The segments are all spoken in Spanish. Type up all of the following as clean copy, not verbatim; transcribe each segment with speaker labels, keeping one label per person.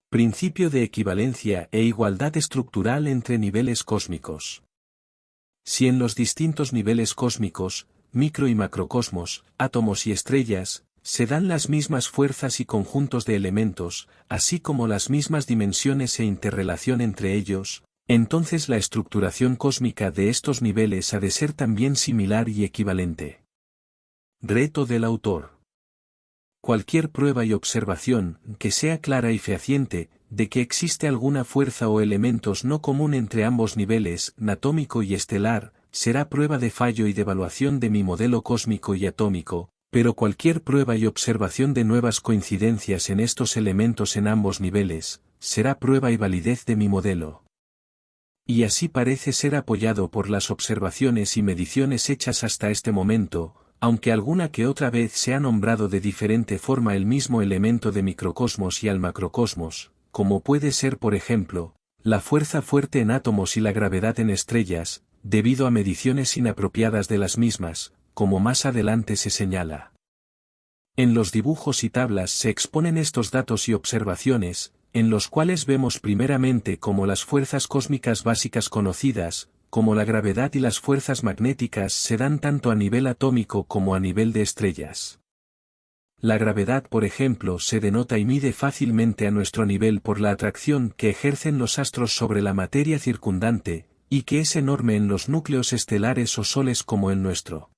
Speaker 1: Principio de equivalencia e igualdad estructural entre niveles cósmicos. Si en los distintos niveles cósmicos, micro y macrocosmos, átomos y estrellas, se dan las mismas fuerzas y conjuntos de elementos, así como las mismas dimensiones e interrelación entre ellos, entonces la estructuración cósmica de estos niveles ha de ser también similar y equivalente. Reto del autor. Cualquier prueba y observación, que sea clara y fehaciente, de que existe alguna fuerza o elementos no común entre ambos niveles, atómico y estelar, será prueba de fallo y de evaluación de mi modelo cósmico y atómico, pero cualquier prueba y observación de nuevas coincidencias en estos elementos en ambos niveles, será prueba y validez de mi modelo. Y así parece ser apoyado por las observaciones y mediciones hechas hasta este momento, aunque alguna que otra vez se ha nombrado de diferente forma el mismo elemento de microcosmos y al macrocosmos, como puede ser por ejemplo, la fuerza fuerte en átomos y la gravedad en estrellas, debido a mediciones inapropiadas de las mismas, como más adelante se señala. En los dibujos y tablas se exponen estos datos y observaciones, en los cuales vemos primeramente como las fuerzas cósmicas básicas conocidas, como la gravedad y las fuerzas magnéticas se dan tanto a nivel atómico como a nivel de estrellas. La gravedad, por ejemplo, se denota y mide fácilmente a nuestro nivel por la atracción que ejercen los astros sobre la materia circundante, y que es enorme en los núcleos estelares o soles como el nuestro.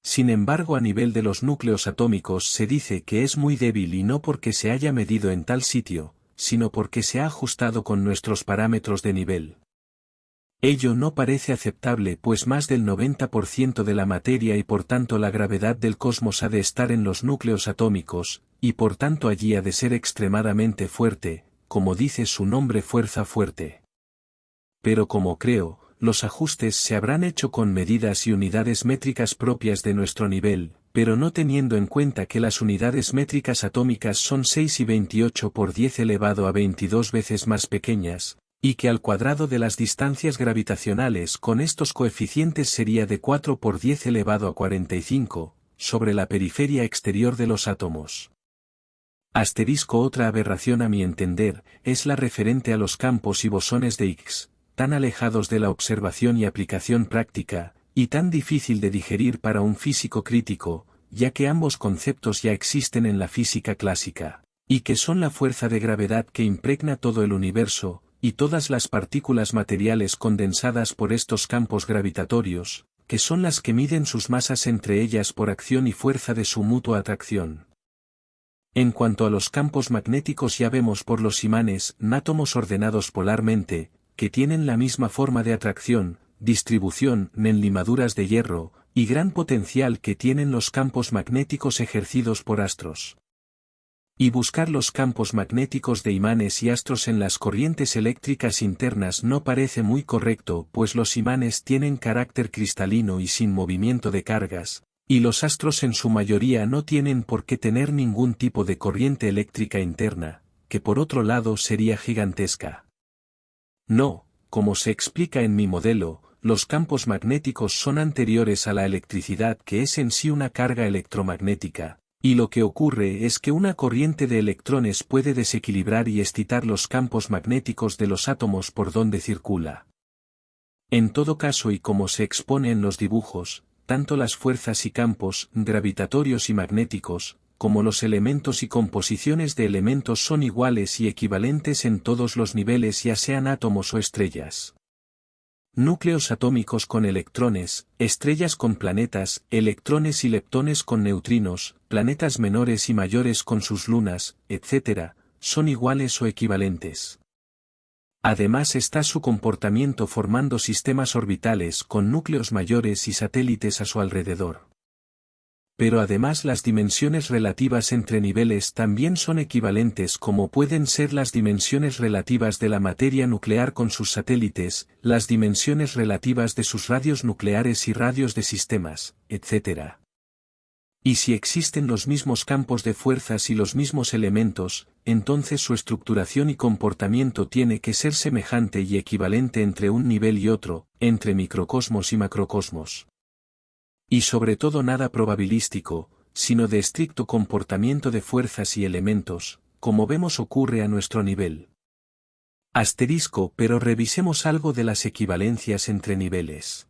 Speaker 1: Sin embargo, a nivel de los núcleos atómicos se dice que es muy débil y no porque se haya medido en tal sitio, sino porque se ha ajustado con nuestros parámetros de nivel. Ello no parece aceptable pues más del 90% de la materia y por tanto la gravedad del cosmos ha de estar en los núcleos atómicos, y por tanto allí ha de ser extremadamente fuerte, como dice su nombre fuerza fuerte. Pero como creo, los ajustes se habrán hecho con medidas y unidades métricas propias de nuestro nivel, pero no teniendo en cuenta que las unidades métricas atómicas son 6 y 28 por 10 elevado a 22 veces más pequeñas, y que al cuadrado de las distancias gravitacionales con estos coeficientes sería de 4 por 10 elevado a 45, sobre la periferia exterior de los átomos. Otra aberración a mi entender, es la referente a los campos y bosones de Higgs, tan alejados de la observación y aplicación práctica, y tan difícil de digerir para un físico crítico, ya que ambos conceptos ya existen en la física clásica, y que son la fuerza de gravedad que impregna todo el universo, y todas las partículas materiales condensadas por estos campos gravitatorios, que son las que miden sus masas entre ellas por acción y fuerza de su mutua atracción. En cuanto a los campos magnéticos ya vemos por los imanes, átomos ordenados polarmente, que tienen la misma forma de atracción, distribución en limaduras de hierro, y gran potencial que tienen los campos magnéticos ejercidos por astros. Y buscar los campos magnéticos de imanes y astros en las corrientes eléctricas internas no parece muy correcto pues los imanes tienen carácter cristalino y sin movimiento de cargas, y los astros en su mayoría no tienen por qué tener ningún tipo de corriente eléctrica interna, que por otro lado sería gigantesca. No, como se explica en mi modelo, los campos magnéticos son anteriores a la electricidad que es en sí una carga electromagnética. Y lo que ocurre es que una corriente de electrones puede desequilibrar y excitar los campos magnéticos de los átomos por donde circula. En todo caso y como se expone en los dibujos, tanto las fuerzas y campos gravitatorios y magnéticos, como los elementos y composiciones de elementos son iguales y equivalentes en todos los niveles ya sean átomos o estrellas. Núcleos atómicos con electrones, estrellas con planetas, electrones y leptones con neutrinos, planetas menores y mayores con sus lunas, etc., son iguales o equivalentes. Además está su comportamiento formando sistemas orbitales con núcleos mayores y satélites a su alrededor. Pero además las dimensiones relativas entre niveles también son equivalentes como pueden ser las dimensiones relativas de la materia nuclear con sus satélites, las dimensiones relativas de sus radios nucleares y radios de sistemas, etc. Y si existen los mismos campos de fuerzas y los mismos elementos, entonces su estructuración y comportamiento tiene que ser semejante y equivalente entre un nivel y otro, entre microcosmos y macrocosmos. Y sobre todo nada probabilístico, sino de estricto comportamiento de fuerzas y elementos, como vemos ocurre a nuestro nivel. Asterisco, pero revisemos algo de las equivalencias entre niveles.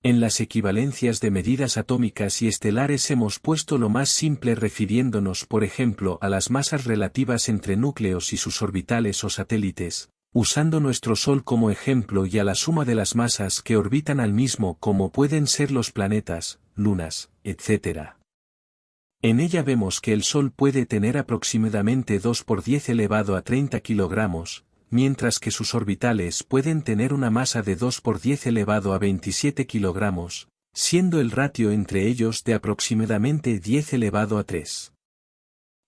Speaker 1: En las equivalencias de medidas atómicas y estelares hemos puesto lo más simple refiriéndonos por ejemplo a las masas relativas entre núcleos y sus orbitales o satélites, usando nuestro Sol como ejemplo y a la suma de las masas que orbitan al mismo como pueden ser los planetas, lunas, etc. En ella vemos que el Sol puede tener aproximadamente 2 por 10 elevado a 30 kilogramos, mientras que sus orbitales pueden tener una masa de 2 por 10 elevado a 27 kilogramos, siendo el ratio entre ellos de aproximadamente 10 elevado a 3.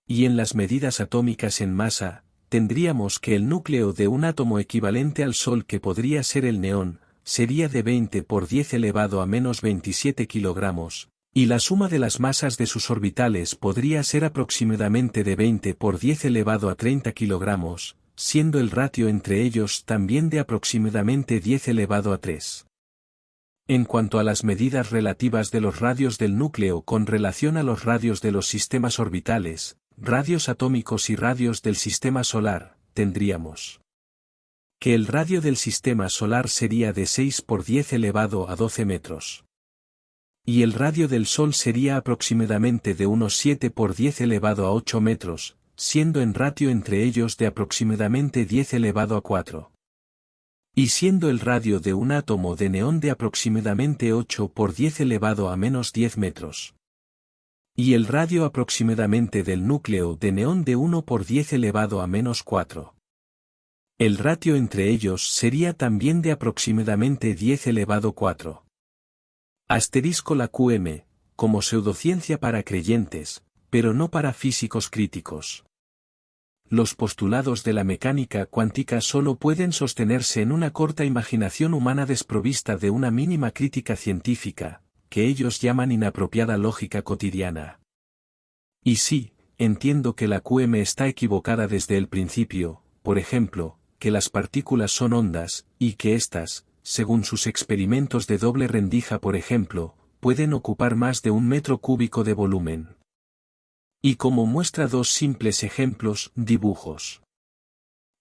Speaker 1: Y en las medidas atómicas en masa, tendríamos que el núcleo de un átomo equivalente al Sol que podría ser el neón, sería de 20 por 10 elevado a menos 27 kilogramos, y la suma de las masas de sus orbitales podría ser aproximadamente de 20 por 10 elevado a 30 kilogramos, siendo el ratio entre ellos también de aproximadamente 10 elevado a 3. En cuanto a las medidas relativas de los radios del núcleo con relación a los radios de los sistemas orbitales, radios atómicos y radios del sistema solar, tendríamos que el radio del sistema solar sería de 6 por 10 elevado a 12 metros. Y el radio del Sol sería aproximadamente de unos 7 por 10 elevado a 8 metros, siendo en ratio entre ellos de aproximadamente 10 elevado a 4. Y siendo el radio de un átomo de neón de aproximadamente 8 por 10 elevado a menos 10 metros. Y el radio aproximadamente del núcleo de neón de 1 por 10 elevado a menos 4. El ratio entre ellos sería también de aproximadamente 10 elevado a 4. Asterisco la QM, como pseudociencia para creyentes, pero no para físicos críticos. Los postulados de la mecánica cuántica solo pueden sostenerse en una corta imaginación humana desprovista de una mínima crítica científica, que ellos llaman inapropiada lógica cotidiana. Y sí, entiendo que la QM está equivocada desde el principio, por ejemplo, que las partículas son ondas, y que éstas, según sus experimentos de doble rendija por ejemplo, pueden ocupar más de 1 metro cúbico de volumen. Y como muestra dos simples ejemplos, dibujos.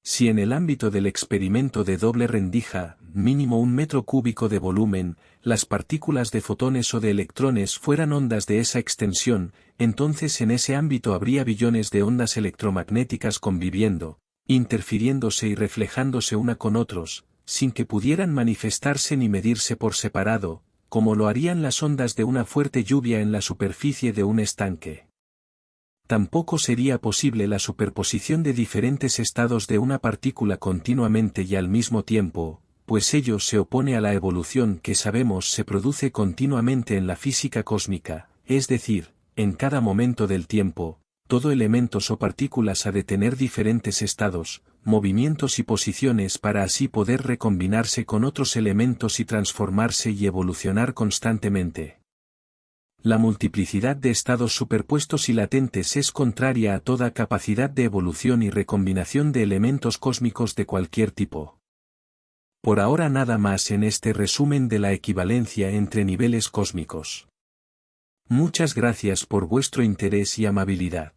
Speaker 1: Si en el ámbito del experimento de doble rendija, mínimo 1 metro cúbico de volumen, las partículas de fotones o de electrones fueran ondas de esa extensión, entonces en ese ámbito habría billones de ondas electromagnéticas conviviendo, interfiriéndose y reflejándose una con otros, sin que pudieran manifestarse ni medirse por separado, como lo harían las ondas de una fuerte lluvia en la superficie de un estanque. Tampoco sería posible la superposición de diferentes estados de una partícula continuamente y al mismo tiempo, pues ello se opone a la evolución que sabemos se produce continuamente en la física cósmica, es decir, en cada momento del tiempo, todo elementos o partículas ha de tener diferentes estados, movimientos y posiciones para así poder recombinarse con otros elementos y transformarse y evolucionar constantemente. La multiplicidad de estados superpuestos y latentes es contraria a toda capacidad de evolución y recombinación de elementos cósmicos de cualquier tipo. Por ahora nada más en este resumen de la equivalencia entre niveles cósmicos. Muchas gracias por vuestro interés y amabilidad.